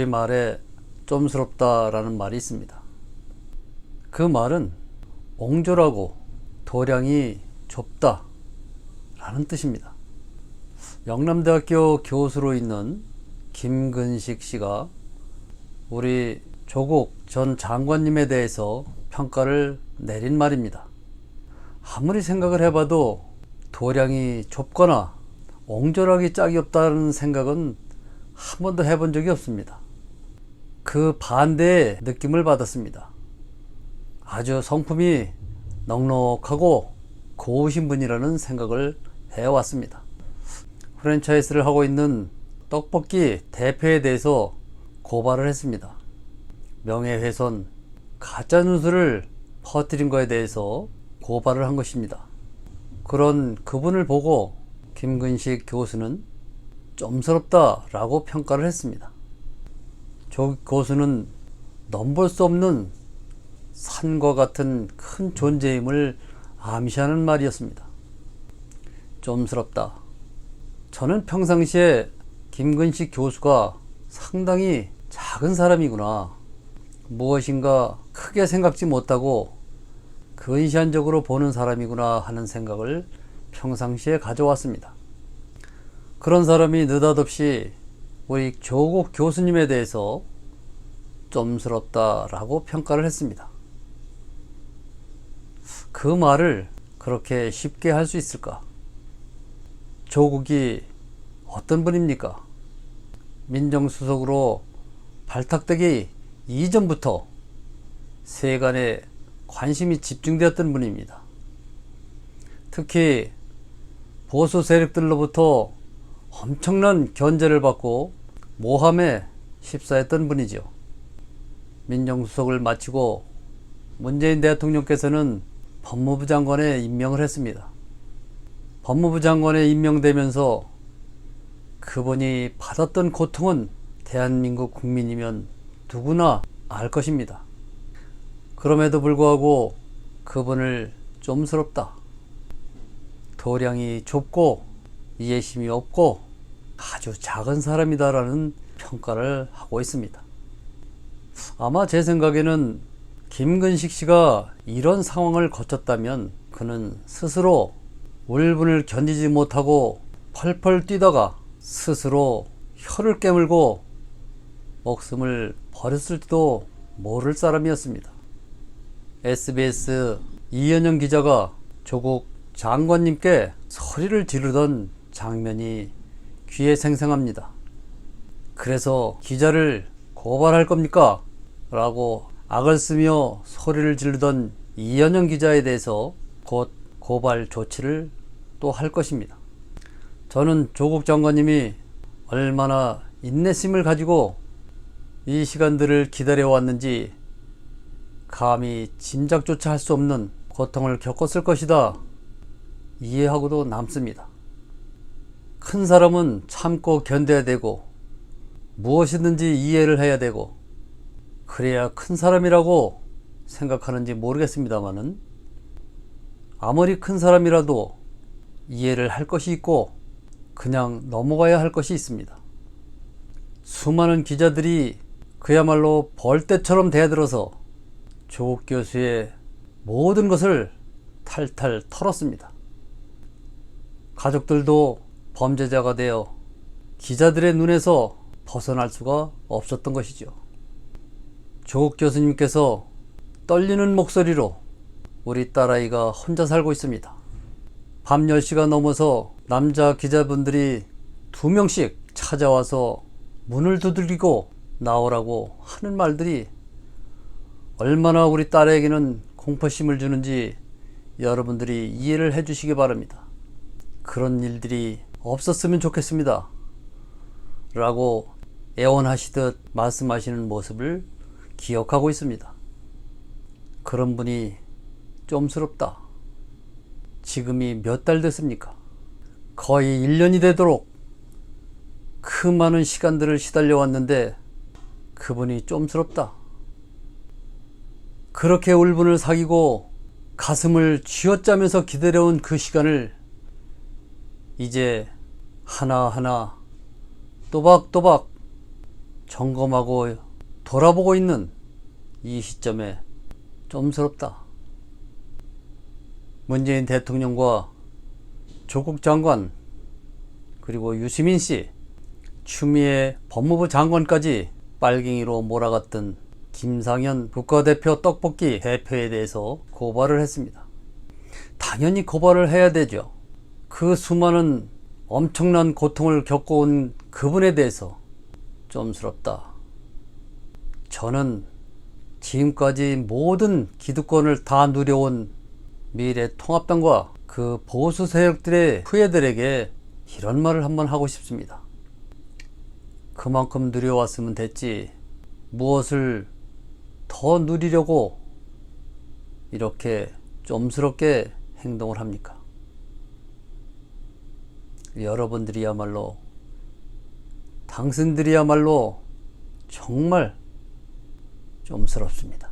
우리말에 좀스럽다라는 말이 있습니다. 그 말은 옹졸하고 도량이 좁다 라는 뜻입니다. 영남대학교 교수로 있는 김근식 씨가 우리 조국 전 장관님에 대해서 평가를 내린 말입니다. 아무리 생각을 해봐도 도량이 좁거나 옹졸하기 짝이 없다는 생각은 한 번도 해본 적이 없습니다. 그 반대의 느낌을 받았습니다. 아주 성품이 넉넉하고 고우신 분이라는 생각을 해왔습니다. 프랜차이즈를 하고 있는 떡볶이 대표에 대해서 고발을 했습니다. 명예훼손, 가짜뉴스를 퍼뜨린 것에 대해서 고발을 한 것입니다. 그런 그분을 보고 김근식 교수는 좀스럽다 라고 평가를 했습니다. 조 교수는 넘볼 수 없는 산과 같은 큰 존재임을 암시하는 말이었습니다. 좀스럽다. 저는 평상시에 김근식 교수가 상당히 작은 사람이구나, 무엇인가 크게 생각지 못하고 근시안적으로 보는 사람이구나 하는 생각을 평상시에 가져왔습니다. 그런 사람이 느닷없이 우리 조국 교수님에 대해서 좀스럽다 라고 평가를 했습니다. 그 말을 그렇게 쉽게 할 수 있을까? 조국이 어떤 분입니까? 민정수석으로 발탁되기 이전부터 세간에 관심이 집중되었던 분입니다. 특히 보수 세력들로부터 엄청난 견제를 받고 모함에 휩싸였던 분이죠. 민정수석을 마치고 문재인 대통령께서는 법무부 장관에 임명을 했습니다. 법무부 장관에 임명되면서 그분이 받았던 고통은 대한민국 국민이면 누구나 알 것입니다. 그럼에도 불구하고 그분을 좀스럽다, 도량이 좁고 이해심이 없고 아주 작은 사람이다라는 평가를 하고 있습니다. 아마 제 생각에는 김근식 씨가 이런 상황을 거쳤다면 그는 스스로 울분을 견디지 못하고 펄펄 뛰다가 스스로 혀를 깨물고 목숨을 버렸을지도 모를 사람이었습니다. SBS 이현영 기자가 조국 장관님께 소리를 지르던 장면이 귀에 생생합니다. 그래서 기자를 고발할 겁니까? 라고 악을 쓰며 소리를 지르던 이현영 기자에 대해서 곧 고발 조치를 또 할 것입니다. 저는 조국 장관님이 얼마나 인내심을 가지고 이 시간들을 기다려왔는지 감히 짐작조차 할 수 없는 고통을 겪었을 것이다 이해하고도 남습니다. 큰 사람은 참고 견뎌야 되고 무엇이든지 이해를 해야 되고 그래야 큰 사람이라고 생각하는지 모르겠습니다만은 아무리 큰 사람이라도 이해를 할 것이 있고 그냥 넘어가야 할 것이 있습니다. 수많은 기자들이 그야말로 벌떼처럼 대들어서 조국 교수의 모든 것을 탈탈 털었습니다. 가족들도 범죄자가 되어 기자들의 눈에서 벗어날 수가 없었던 것이죠. 조국 교수님께서 떨리는 목소리로 우리 딸아이가 혼자 살고 있습니다. 밤 10시가 넘어서 남자 기자분들이 2명씩 찾아와서 문을 두들기고 나오라고 하는 말들이 얼마나 우리 딸에게는 공포심을 주는지 여러분들이 이해를 해 주시기 바랍니다. 그런 일들이 없었으면 좋겠습니다 라고 애원하시듯 말씀하시는 모습을 기억하고 있습니다. 그런 분이 좀스럽다. 지금이 몇 달 됐습니까? 거의 1년이 되도록 그 많은 시간들을 시달려 왔는데 그분이 좀스럽다. 그렇게 울분을 사귀고 가슴을 쥐어짜면서 기다려온 그 시간을 이제 하나하나 또박또박 점검하고 돌아보고 있는 이 시점에 좀스럽다. 문재인 대통령과 조국 장관, 그리고 유시민 씨, 추미애 법무부 장관까지 빨갱이로 몰아갔던 김상현 국가대표 떡볶이 대표에 대해서 고발을 했습니다. 당연히 고발을 해야 되죠. 그 수많은 엄청난 고통을 겪어온 그분에 대해서 좀스럽다. 저는 지금까지 모든 기득권을 다 누려온 미래통합당과 그 보수 세력들의 후예들에게 이런 말을 한번 하고 싶습니다. 그만큼 누려왔으면 됐지, 무엇을 더 누리려고 이렇게 좀스럽게 행동을 합니까? 여러분들이야말로, 당신들이야말로 정말 좀스럽습니다.